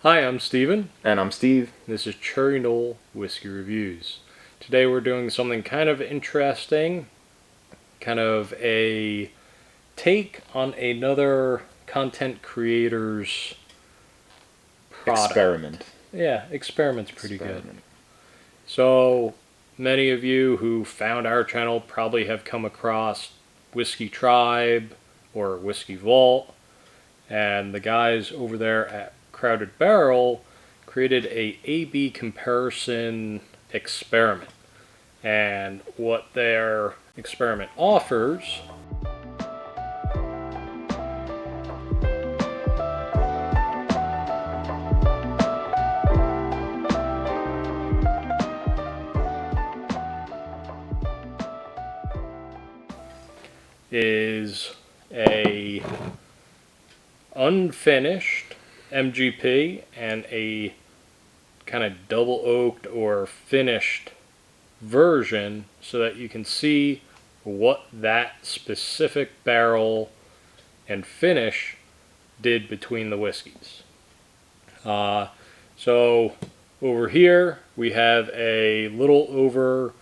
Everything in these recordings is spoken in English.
Hi, I'm Steven. And I'm Steve. This is Cherry Knoll Whiskey Reviews. Today we're doing something kind of interesting, kind of a take on another content creator's product. Experiment. Yeah, experiment's pretty good. So, many of you who found our channel probably have come across Whiskey Tribe or Whiskey Vault, and the guys over there at Crowded Barrel created a A/B comparison experiment. And what their experiment offers is a unfinished MGP and a kind of double oaked or finished version so that you can see what that specific barrel and finish did between the whiskeys. So over here we have a little over,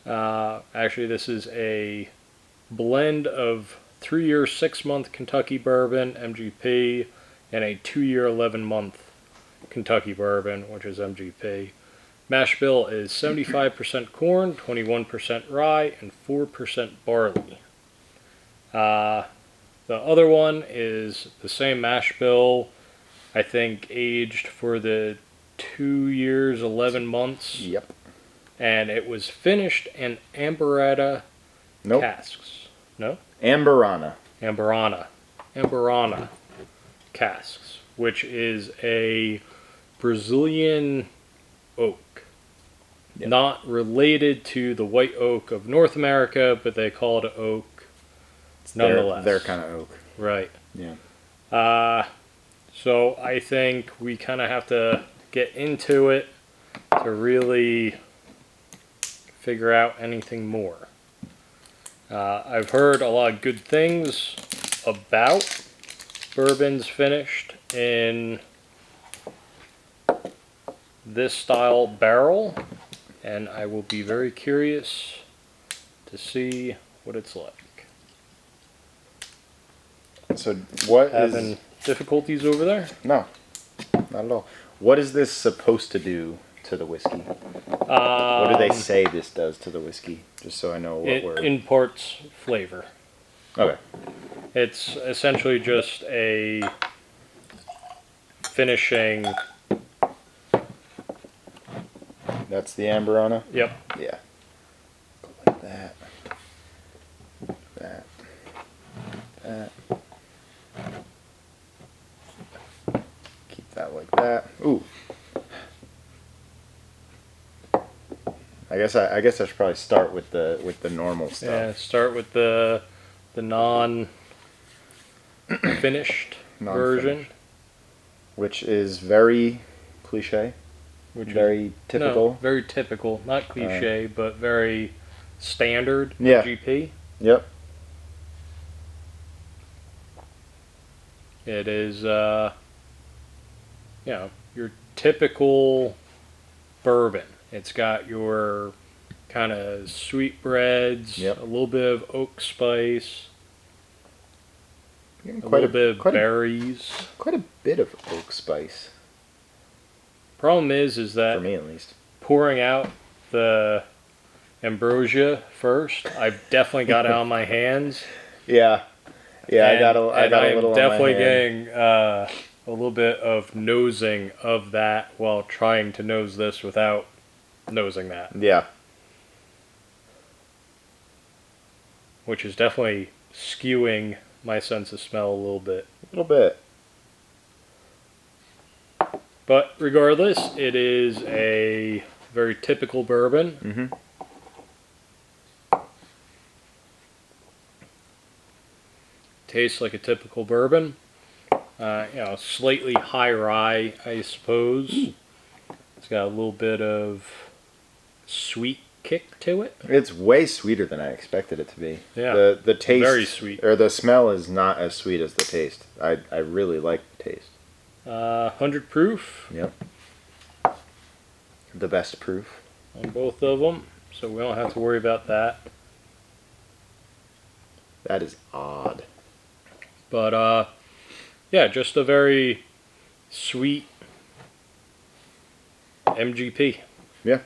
actually this is a blend of 3-year 6-month Kentucky bourbon MGP and a 2-year 11-month Kentucky bourbon, which is MGP. Mash bill is 75% corn, 21% rye, and 4% barley. The other one is the same mash bill, I think aged for the 2 years 11 months. Yep. And it was finished in Ambirana casks. No? Ambirana. Ambirana casks, which is a Brazilian oak. Yep. Not related to the white oak of North America, but they call it oak nonetheless. Their kind of oak. Right. Yeah. So I think we kind of have to get into it to really figure out anything more. I've heard a lot of good things about bourbons finished in this style barrel, and I will be very curious to see what it's like. So what Having difficulties over there? No, not at all. What is this supposed to do to the whiskey? What do they say this does to the whiskey? Just so I know what it imparts flavor. Okay. It's essentially just a finishing. That's the Ambirana? Yep. Yeah. Go like that. That. That. Keep that like that. Ooh. I guess I should probably start with the normal stuff. Yeah, start with the non-finished version, which is very cliche. Very typical. No, very typical. Not cliche, but very standard. Yeah. GP. Yep. It is, your typical bourbon. It's got your kind of sweetbreads, a little bit of oak spice, a little bit of berries. Quite a bit of oak spice. Problem is that for me at least, pouring out the ambrosia first, I've definitely got it on my hands. Yeah, I got a little. I'm definitely on my hand. getting a little bit of nosing of that while trying to nose this without nosing that. Yeah. Which is definitely skewing my sense of smell a little bit. A little bit. But regardless, it is a very typical bourbon. Mm-hmm. Tastes like a typical bourbon. Slightly high rye, I suppose. It's got a little bit of sweet kick to it. It's way sweeter than I expected it to be. Yeah. The taste, very sweet. Or the smell is not as sweet as the taste. I really like the taste. 100 proof Yep. The best proof. on both of them, so we don't have to worry about that. That is odd. But yeah, just a very sweet MGP. Yeah.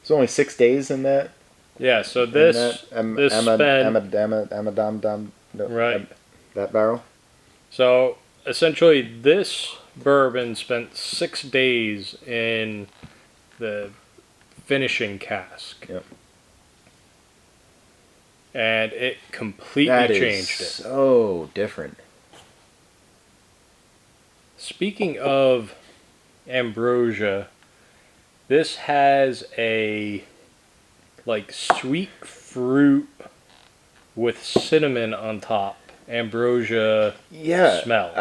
It's only 6 days in that. Yeah, so this right. That barrel. So essentially, this bourbon spent 6 days in the finishing cask. Yep. And it completely That is changed it. so different. Speaking of ambrosia, this has a like sweet fruit with cinnamon on top. Ambrosia smell.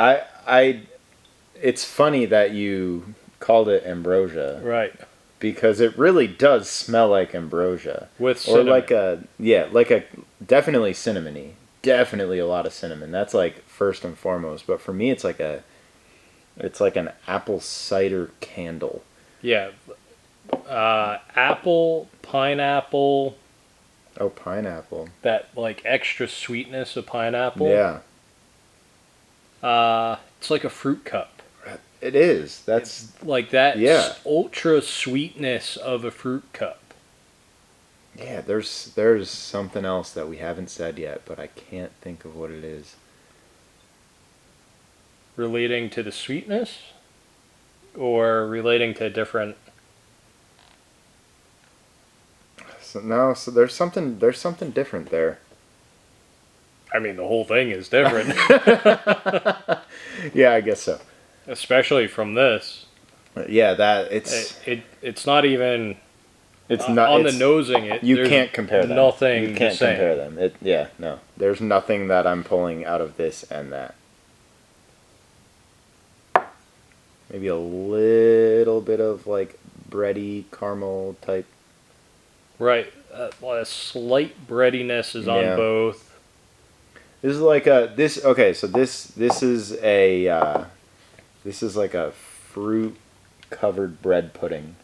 It's funny that you called it ambrosia. Right. Because it really does smell like ambrosia. With cinnamon. Or like a definitely cinnamony. Definitely a lot of cinnamon. That's like first and foremost. But for me it's like an apple cider candle. Yeah. Apple, pineapple. Oh, pineapple. That like extra sweetness of pineapple. Yeah. It's like a fruit cup. It is. That's it's like that yeah. ultra sweetness of a fruit cup. Yeah, there's something else that we haven't said yet, but I can't think of what it is. Relating to the sweetness? Or relating to different... So there's something different there. I mean, the whole thing is different. Yeah, I guess so. Especially from this. Yeah, that it's not even it's not on the nosing. You can't compare them. Nothing. You can't compare them. No. There's nothing that I'm pulling out of this and that. Maybe a little bit of like bready caramel type. Right, a slight breadiness is on both. This is like okay. So this is like a fruit covered bread pudding.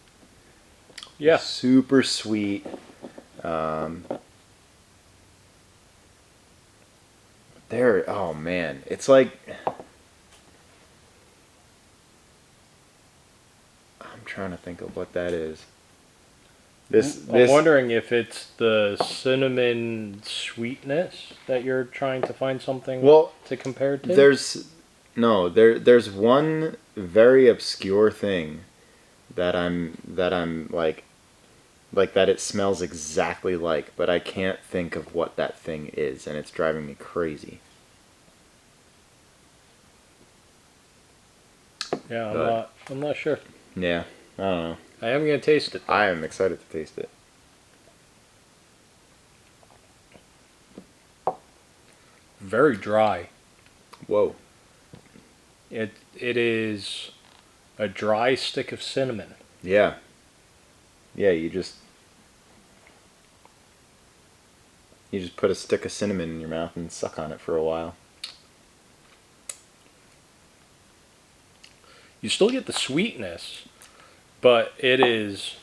Yeah. Super sweet. Oh man, it's like I'm trying to think of what that is. I'm wondering if it's the cinnamon sweetness that you're trying to find something to compare it to. There's one very obscure thing that I'm like that it smells exactly like, but I can't think of what that thing is, and it's driving me crazy. Yeah, I'm not sure. Yeah, I don't know. I am going to taste it, though. I am excited to taste it. Very dry. Whoa. It is a dry stick of cinnamon. Yeah. Yeah, you just put a stick of cinnamon in your mouth and suck on it for a while. You still get the sweetness, but it is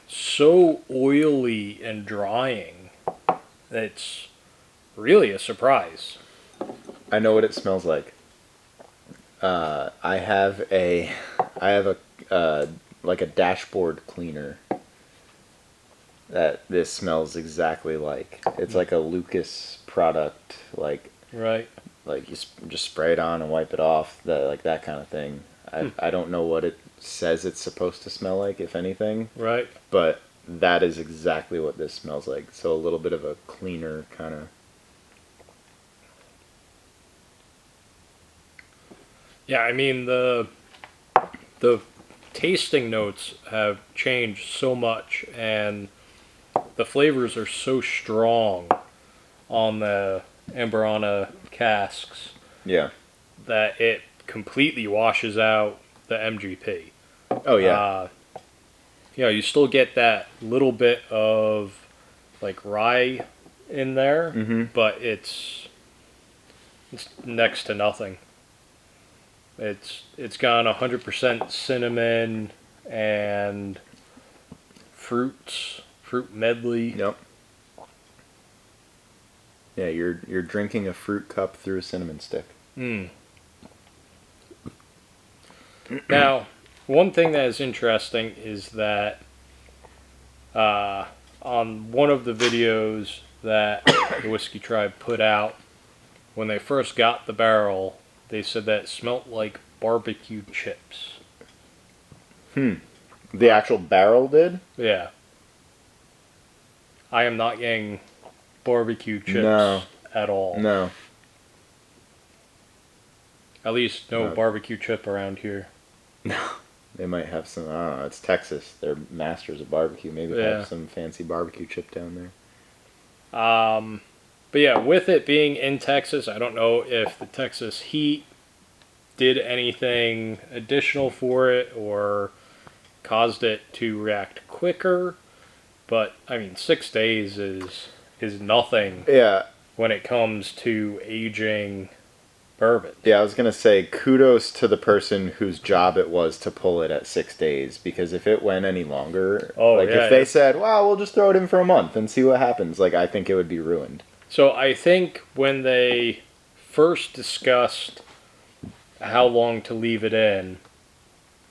so oily and drying that it's really a surprise. I know what it smells like. I have a like a dashboard cleaner that this smells exactly like. It's like a Lucas product, like right. Like you just spray it on and wipe it off, that kind of thing. I don't know what it says it's supposed to smell like, if anything. Right. But that is exactly what this smells like. So a little bit of a cleaner kind of. Yeah, I mean the tasting notes have changed so much, and the flavors are so strong on the Ambirana casks. Yeah. That it completely washes out the MGP. Oh yeah. You still get that little bit of like rye in there, but it's It's next to nothing. It's got 100% cinnamon and fruit medley. Yep. Yeah, you're drinking a fruit cup through a cinnamon stick. Now, one thing that is interesting is that on one of the videos that the Whiskey Tribe put out, when they first got the barrel, they said that it smelt like barbecue chips. The actual barrel did? Yeah. I am not getting barbecue chips at all. No. At least no barbecue chip around here. No. They might have some, I don't know, it's Texas. They're masters of barbecue. Maybe have some fancy barbecue chip down there. But yeah, with it being in Texas, I don't know if the Texas heat did anything additional for it or caused it to react quicker. But I mean, 6 days is nothing. Yeah. When it comes to aging bourbon. Yeah, I was gonna say kudos to the person whose job it was to pull it at 6 days, because if it went any longer, if they said, "Wow, we'll just throw it in for a month and see what happens," like I think it would be ruined. So I think when they first discussed how long to leave it in,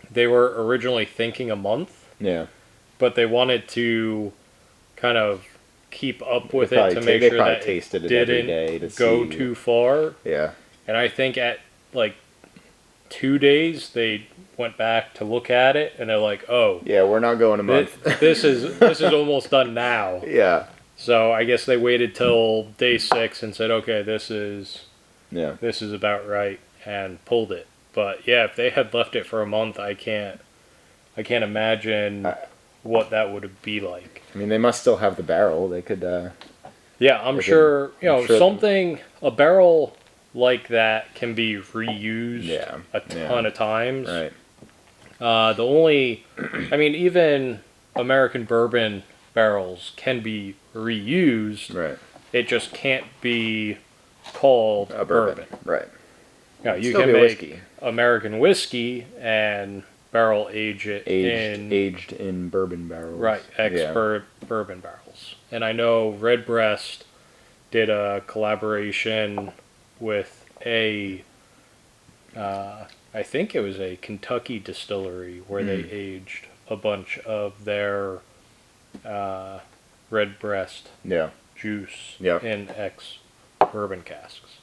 they were originally thinking a month. Yeah. But they wanted to kind of keep up with it to make sure that it didn't go too far. Yeah. And I think at like 2 days they went back to look at it and they're like, "Oh, yeah, we're not going a month. This is almost done now." Yeah. So I guess they waited till day 6 and said, "Okay, this is about right," and pulled it. But yeah, if they had left it for a month, I can't imagine what that would be like. I mean, they must still have the barrel. They could. Yeah, I'm sure. A barrel like that can be reused a ton of times. Right. Even American bourbon barrels can be reused. Right. It just can't be called a bourbon. Right. You can make whiskey. American whiskey and barrel age it aged in bourbon barrels. Right, bourbon barrels. And I know Redbreast did a collaboration with I think it was a Kentucky distillery where they aged a bunch of their Redbreast juice in bourbon casks.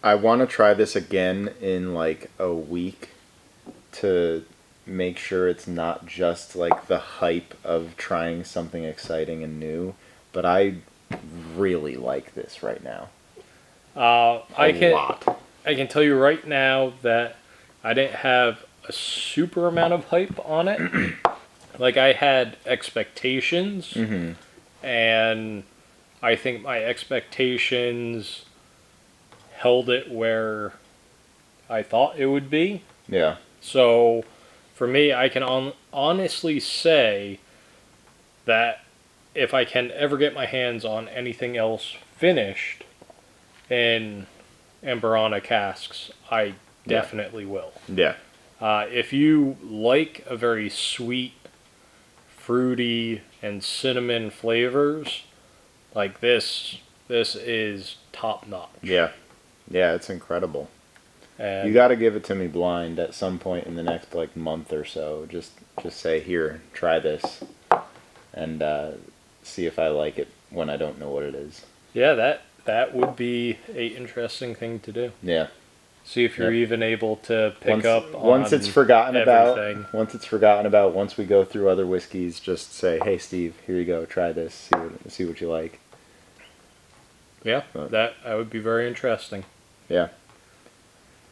I want to try this again in like a week to make sure it's not just like the hype of trying something exciting and new, but I really like this right now. I can tell you right now that I didn't have a super amount of hype on it. Like I had expectations, and I think my expectations held it where I thought it would be. Yeah. So, for me, I can honestly say that if I can ever get my hands on anything else finished in Ambirana casks, I definitely will. Yeah. If you like a very sweet, fruity, and cinnamon flavors, like this is top notch. Yeah. Yeah, it's incredible. And you got to give it to me blind at some point in the next like month or so. Just say, "Here, try this," and see if I like it when I don't know what it is. Yeah, that would be a interesting thing to do. Yeah. See if you're even able to pick up on once it's forgotten everything. Once we go through other whiskeys, just say, "Hey, Steve, here you go. Try this. See what you like." Yeah, that would be very interesting. Yeah.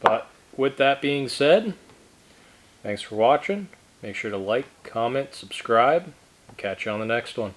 But with that being said, thanks for watching. Make sure to like, comment, subscribe. Catch you on the next one.